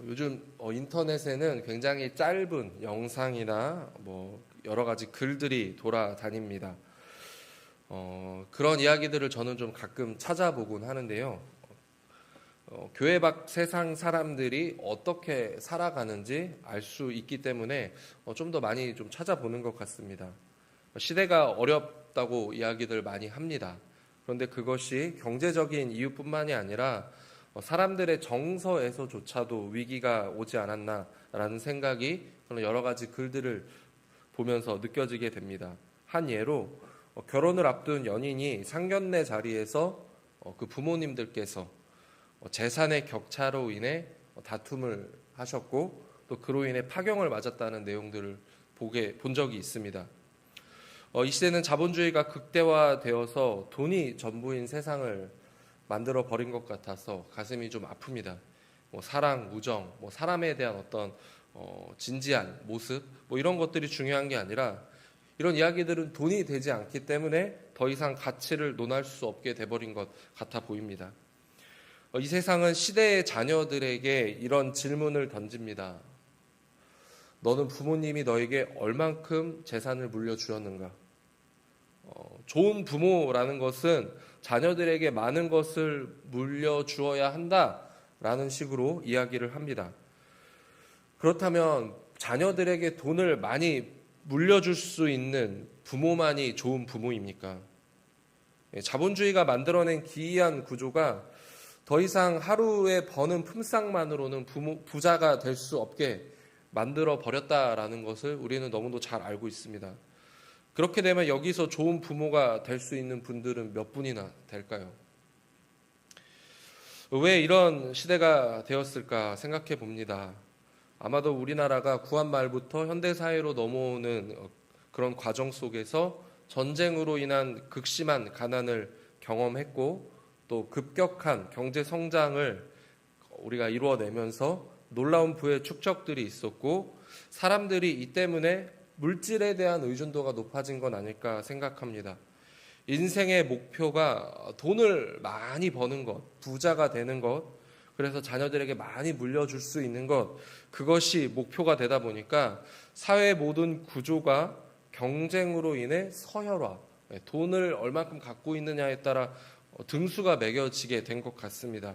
요즘 인터넷에는 굉장히 짧은 영상이나 여러 가지 글들이 돌아다닙니다. 그런 이야기들을 저는 좀 가끔 찾아보곤 하는데요. 교회 밖 세상 사람들이 어떻게 살아가는지 알 수 있기 때문에 좀 더 많이 좀 찾아보는 것 같습니다. 시대가 어렵다고 이야기들 많이 합니다. 그런데 그것이 경제적인 이유뿐만이 아니라 사람들의 정서에서조차도 위기가 오지 않았나라는 생각이 여러 가지 글들을 보면서 느껴지게 됩니다. 한 예로 결혼을 앞둔 연인이 상견례 자리에서 그 부모님들께서 재산의 격차로 인해 다툼을 하셨고 또 그로 인해 파경을 맞았다는 내용들을 본 적이 있습니다. 이 시대는 자본주의가 극대화되어서 돈이 전부인 세상을 만들어 버린 것 같아서 가슴이 좀 아픕니다. 사랑, 우정, 사람에 대한 어떤 진지한 모습 이런 것들이 중요한 게 아니라 이런 이야기들은 돈이 되지 않기 때문에 더 이상 가치를 논할 수 없게 돼버린 것 같아 보입니다. 이 세상은 시대의 자녀들에게 이런 질문을 던집니다. 너는 부모님이 너에게 얼만큼 재산을 물려주었는가? 좋은 부모라는 것은 자녀들에게 많은 것을 물려주어야 한다라는 식으로 이야기를 합니다. 그렇다면 자녀들에게 돈을 많이 물려줄 수 있는 부모만이 좋은 부모입니까? 자본주의가 만들어낸 기이한 구조가 더 이상 하루에 버는 품삯만으로는 부자가 될 수 없게 만들어 버렸다라는 것을 우리는 너무도 잘 알고 있습니다. 그렇게 되면 여기서 좋은 부모가 될 수 있는 분들은 몇 분이나 될까요? 왜 이런 시대가 되었을까 생각해 봅니다. 아마도 우리나라가 구한 말부터 현대사회로 넘어오는 그런 과정 속에서 전쟁으로 인한 극심한 가난을 경험했고 또 급격한 경제 성장을 우리가 이루어내면서 놀라운 부의 축적들이 있었고 사람들이 이 때문에 물질에 대한 의존도가 높아진 건 아닐까 생각합니다. 인생의 목표가 돈을 많이 버는 것, 부자가 되는 것, 그래서 자녀들에게 많이 물려줄 수 있는 것, 그것이 목표가 되다 보니까 사회의 모든 구조가 경쟁으로 인해 서열화, 돈을 얼만큼 갖고 있느냐에 따라 등수가 매겨지게 된 것 같습니다.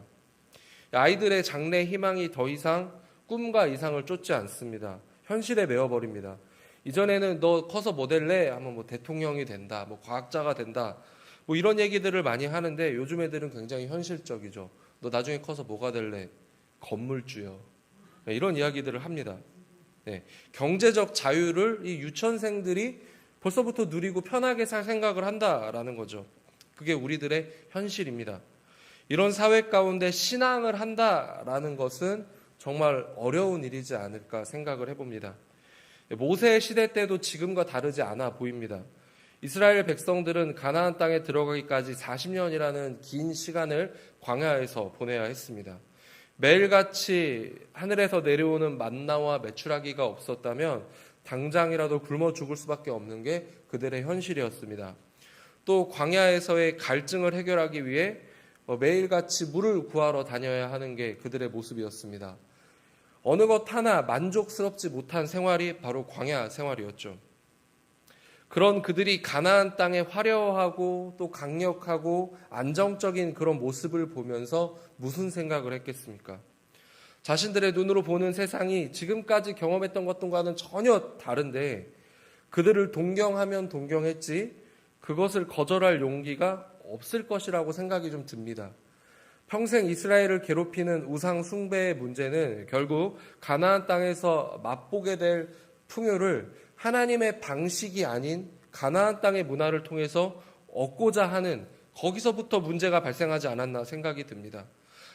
아이들의 장래 희망이 더 이상 꿈과 이상을 쫓지 않습니다. 현실에 매어버립니다. 이전에는 너 커서 뭐 될래? 하면 대통령이 된다, 과학자가 된다, 이런 얘기들을 많이 하는데 요즘 애들은 굉장히 현실적이죠. 너 나중에 커서 뭐가 될래? 건물주요. 이런 이야기들을 합니다. 경제적 자유를 이 유치원생들이 벌써부터 누리고 편하게 살 생각을 한다라는 거죠. 그게 우리들의 현실입니다. 이런 사회 가운데 신앙을 한다라는 것은 정말 어려운 일이지 않을까 생각을 해봅니다. 모세 시대 때도 지금과 다르지 않아 보입니다. 이스라엘 백성들은 가나안 땅에 들어가기까지 40년이라는 긴 시간을 광야에서 보내야 했습니다. 매일같이 하늘에서 내려오는 만나와 메추라기가 없었다면 당장이라도 굶어 죽을 수밖에 없는 게 그들의 현실이었습니다. 또 광야에서의 갈증을 해결하기 위해 매일같이 물을 구하러 다녀야 하는 게 그들의 모습이었습니다. 어느 것 하나 만족스럽지 못한 생활이 바로 광야 생활이었죠. 그런 그들이 가나안 땅의 화려하고 또 강력하고 안정적인 그런 모습을 보면서 무슨 생각을 했겠습니까? 자신들의 눈으로 보는 세상이 지금까지 경험했던 것과는 전혀 다른데 그들을 동경하면 동경했지 그것을 거절할 용기가 없을 것이라고 생각이 좀 듭니다. 평생 이스라엘을 괴롭히는 우상 숭배의 문제는 결국 가나안 땅에서 맛보게 될 풍요를 하나님의 방식이 아닌 가나안 땅의 문화를 통해서 얻고자 하는 거기서부터 문제가 발생하지 않았나 생각이 듭니다.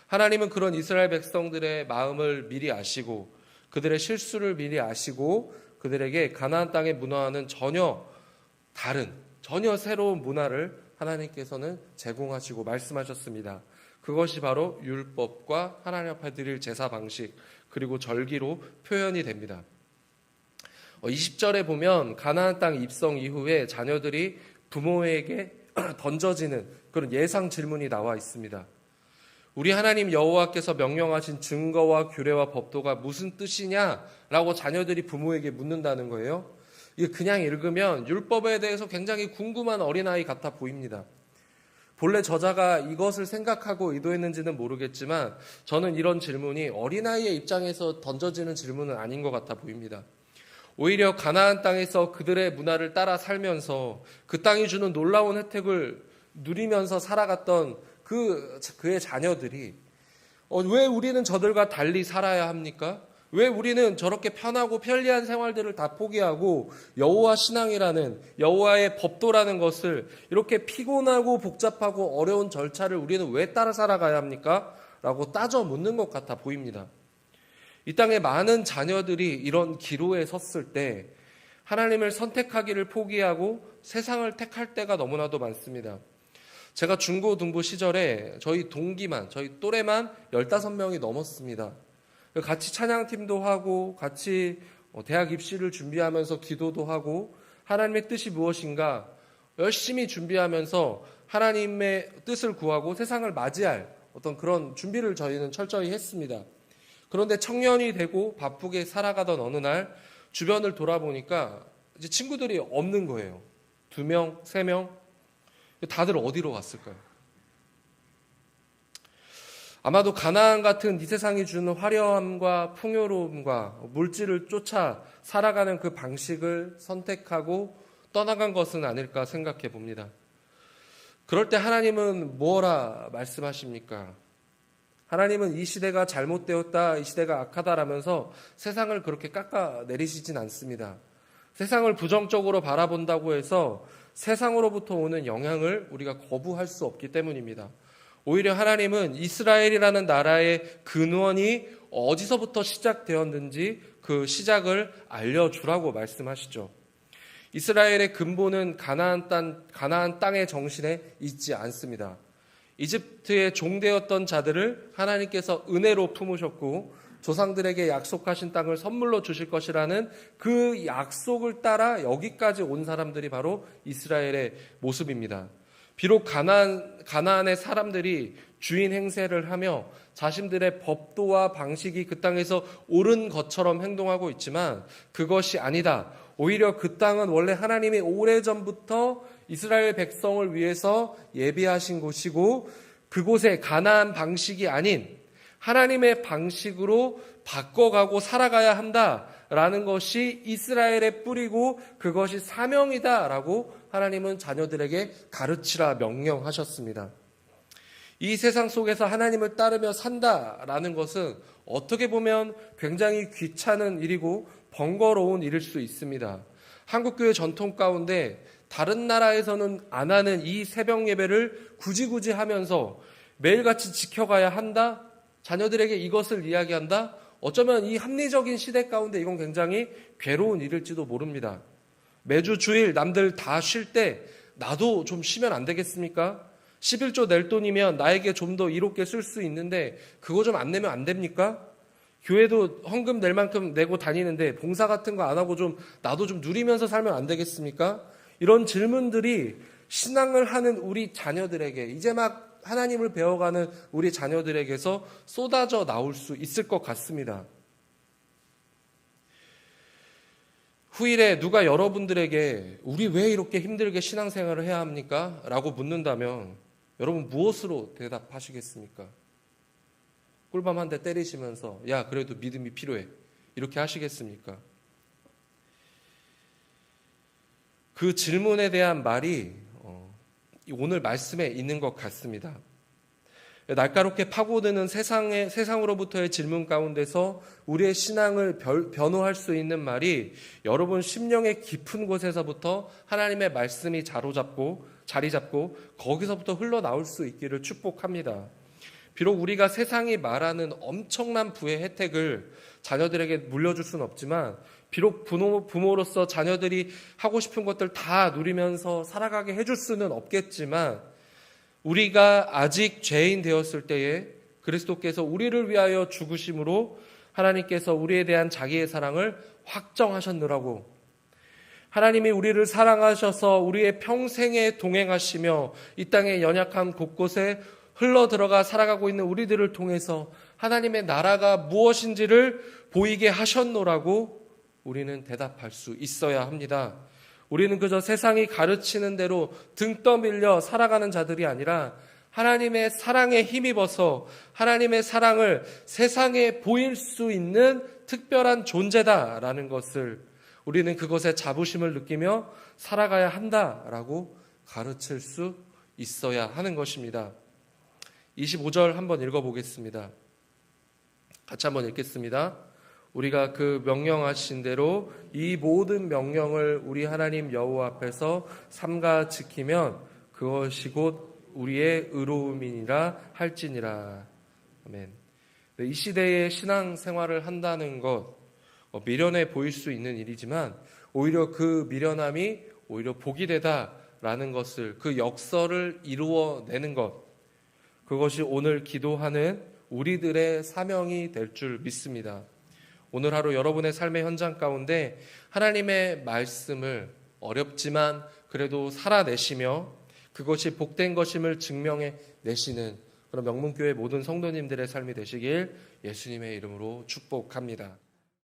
하나님은 그런 이스라엘 백성들의 마음을 미리 아시고 그들의 실수를 미리 아시고 그들에게 가나안 땅의 문화와는 전혀 다른, 전혀 새로운 문화를 하나님께서는 제공하시고 말씀하셨습니다. 그것이 바로 율법과 하나님 앞에 드릴 제사 방식 그리고 절기로 표현이 됩니다. 20절에 보면 가나안 땅 입성 이후에 자녀들이 부모에게 던져지는 그런 예상 질문이 나와 있습니다. 우리 하나님 여호와께서 명령하신 증거와 규례와 법도가 무슨 뜻이냐라고 자녀들이 부모에게 묻는다는 거예요. 이게 그냥 읽으면 율법에 대해서 굉장히 궁금한 어린아이 같아 보입니다. 본래 저자가 이것을 생각하고 의도했는지는 모르겠지만 저는 이런 질문이 어린아이의 입장에서 던져지는 질문은 아닌 것 같아 보입니다. 오히려 가나안 땅에서 그들의 문화를 따라 살면서 그 땅이 주는 놀라운 혜택을 누리면서 살아갔던 그의 자녀들이 왜 우리는 저들과 달리 살아야 합니까? 왜 우리는 저렇게 편하고 편리한 생활들을 다 포기하고 여호와 신앙이라는 여호와의 법도라는 것을 이렇게 피곤하고 복잡하고 어려운 절차를 우리는 왜 따라 살아가야 합니까? 라고 따져 묻는 것 같아 보입니다. 이 땅에 많은 자녀들이 이런 기로에 섰을 때 하나님을 선택하기를 포기하고 세상을 택할 때가 너무나도 많습니다. 제가 중고등부 시절에 저희 또래만 15명이 넘었습니다. 같이 찬양팀도 하고 같이 대학 입시를 준비하면서 기도도 하고 하나님의 뜻이 무엇인가 열심히 준비하면서 하나님의 뜻을 구하고 세상을 맞이할 어떤 그런 준비를 저희는 철저히 했습니다. 그런데 청년이 되고 바쁘게 살아가던 어느 날 주변을 돌아보니까 이제 친구들이 없는 거예요. 2명, 3명. 다들 어디로 갔을까요? 아마도 가나안 같은 이 세상이 주는 화려함과 풍요로움과 물질을 쫓아 살아가는 그 방식을 선택하고 떠나간 것은 아닐까 생각해 봅니다. 그럴 때 하나님은 뭐라 말씀하십니까? 하나님은 이 시대가 잘못되었다, 이 시대가 악하다라면서 세상을 그렇게 깎아내리시진 않습니다. 세상을 부정적으로 바라본다고 해서 세상으로부터 오는 영향을 우리가 거부할 수 없기 때문입니다. 오히려 하나님은 이스라엘이라는 나라의 근원이 어디서부터 시작되었는지 그 시작을 알려주라고 말씀하시죠. 이스라엘의 근본은 가나안 땅의 정신에 있지 않습니다. 이집트의 종되었던 자들을 하나님께서 은혜로 품으셨고 조상들에게 약속하신 땅을 선물로 주실 것이라는 그 약속을 따라 여기까지 온 사람들이 바로 이스라엘의 모습입니다. 비록 가나안의 사람들이 주인 행세를 하며 자신들의 법도와 방식이 그 땅에서 옳은 것처럼 행동하고 있지만 그것이 아니다. 오히려 그 땅은 원래 하나님이 오래전부터 이스라엘 백성을 위해서 예비하신 곳이고 그곳에 가나안 방식이 아닌 하나님의 방식으로 바꿔가고 살아가야 한다라는 것이 이스라엘의 뿌리고 그것이 사명이다라고 하나님은 자녀들에게 가르치라 명령하셨습니다. 이 세상 속에서 하나님을 따르며 산다라는 것은 어떻게 보면 굉장히 귀찮은 일이고 번거로운 일일 수 있습니다. 한국교회 전통 가운데 다른 나라에서는 안 하는 이 새벽 예배를 굳이 하면서 매일같이 지켜가야 한다? 자녀들에게 이것을 이야기한다? 어쩌면 이 합리적인 시대 가운데 이건 굉장히 괴로운 일일지도 모릅니다. 매주 주일 남들 다 쉴 때 나도 좀 쉬면 안 되겠습니까? 11조 낼 돈이면 나에게 좀 더 이롭게 쓸 수 있는데 그거 좀 안 내면 안 됩니까? 교회도 헌금 낼 만큼 내고 다니는데 봉사 같은 거 안 하고 좀 나도 좀 누리면서 살면 안 되겠습니까? 이런 질문들이 신앙을 하는 우리 자녀들에게 이제 막 하나님을 배워가는 우리 자녀들에게서 쏟아져 나올 수 있을 것 같습니다. 후일에 누가 여러분들에게 우리 왜 이렇게 힘들게 신앙생활을 해야 합니까? 라고 묻는다면 여러분 무엇으로 대답하시겠습니까? 꿀밤 한 대 때리시면서 야 그래도 믿음이 필요해 이렇게 하시겠습니까? 그 질문에 대한 말이 오늘 말씀에 있는 것 같습니다. 날카롭게 파고드는 세상으로부터의 질문 가운데서 우리의 신앙을 변호할 수 있는 말이 여러분 심령의 깊은 곳에서부터 하나님의 말씀이 자리 잡고 거기서부터 흘러나올 수 있기를 축복합니다. 비록 우리가 세상이 말하는 엄청난 부의 혜택을 자녀들에게 물려줄 수는 없지만 비록 부모로서 자녀들이 하고 싶은 것들 다 누리면서 살아가게 해줄 수는 없겠지만 우리가 아직 죄인 되었을 때에 그리스도께서 우리를 위하여 죽으심으로 하나님께서 우리에 대한 자기의 사랑을 확정하셨느라고 하나님이 우리를 사랑하셔서 우리의 평생에 동행하시며 이 땅의 연약한 곳곳에 흘러 들어가 살아가고 있는 우리들을 통해서 하나님의 나라가 무엇인지를 보이게 하셨노라고 우리는 대답할 수 있어야 합니다. 우리는 그저 세상이 가르치는 대로 등 떠밀려 살아가는 자들이 아니라 하나님의 사랑에 힘입어서 하나님의 사랑을 세상에 보일 수 있는 특별한 존재다라는 것을 우리는 그것에 자부심을 느끼며 살아가야 한다라고 가르칠 수 있어야 하는 것입니다. 25절 한번 읽어보겠습니다. 같이 한번 읽겠습니다. 우리가 그 명령하신 대로 이 모든 명령을 우리 하나님 여호와 앞에서 삼가 지키면 그것이 곧 우리의 의로움이니라 할지니라. 아멘. 이 시대에 신앙생활을 한다는 것 미련해 보일 수 있는 일이지만 오히려 그 미련함이 오히려 복이 되다라는 것을, 그 역설을 이루어내는 것, 그것이 오늘 기도하는 우리들의 사명이 될 줄 믿습니다. 오늘 하루 여러분의 삶의 현장 가운데 하나님의 말씀을 어렵지만 그래도 살아내시며 그것이 복된 것임을 증명해 내시는 그런 명문교회 모든 성도님들의 삶이 되시길 예수님의 이름으로 축복합니다.